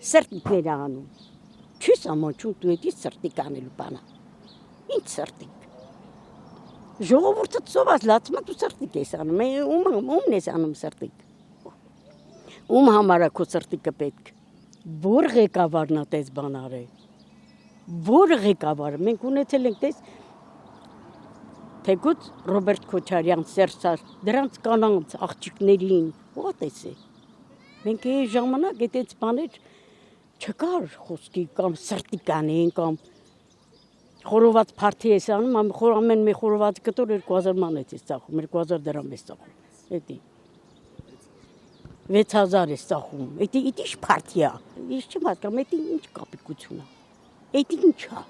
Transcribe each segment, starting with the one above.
սրտիկներ անում։ Չես ամաչում դու էդի սրտիկ անելու բանը։ Ինչ սրտիկ։ Ժողովուրդը ծոված լացմա դու սրտիկ ես անում։ Ումն ես անում սրտիկ։ Ում համար է քո սրտիկը պետք։ Որ ղեկավարն է տես բան արել։ Որ ղեկավարը մենք ունեցել ենք տես թեկուց Ռոբերտ Քոչարյան, Սերժ Սար, դրանց կանանց աղջիկներին, ո՞ղ տեսե։ Մենք ඒ ժամանակ այդպես բաներ չկար խոսքի կամ սրտիկ անեն կամ խորոված փարթի ես անում, ամեն մի խորոված կտոր 2000 մանեթ ես ծախում, 2000 դրամ ես ծախում։ Էդի 6000 ես ծախում։ Էդի ինչ փարթի է։ Ես չեմ հասկանում, էդի ինչ կապիկություն է։ Էդի ինչ է։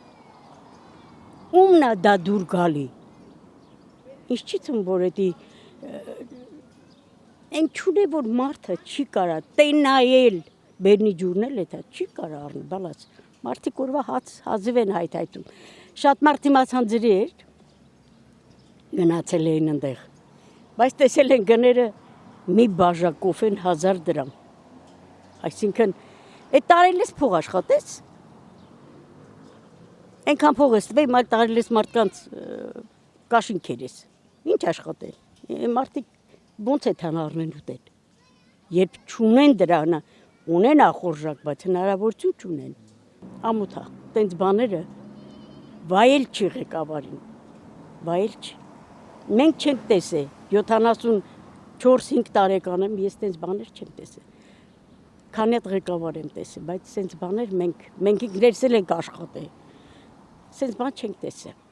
Ումն է դա դուր գալի։ Ինչ չի ցում որ էդի այն չունե որ մարդը չի կարա տենայել բերնի ջուրն էլ էտա չի կարա առնել բալաց մարդիկ օրվա հազիվ են հայթայթում շատ մարդ իմացան ձրեր գնացել էին այնտեղ բայց տեսել են գները մի բաժակ կոֆեն 1000 դրամ այսինքն այդ տարելես փող աշխատես այնքան փող ես տվե մալ տարելես մարդկանց կաշինքեր ես ինչ աշխատել մարդիկ ոնց է թան առնեն ուտել երբ չունեն դրանը ունեն ախորժակ բայց հնարավորություն չունեն ամոթ է տենց բաները վայել չի ղեկավարին վայել չի մենք չենք տեսել 74-5 տարեկան եմ ես տենց բաներ չեմ տեսել քանի հատ ղեկավար եմ տեսել բայց տենց բաներ մենք ինքներս էլ ենք աշխատել տենց բան չենք տեսել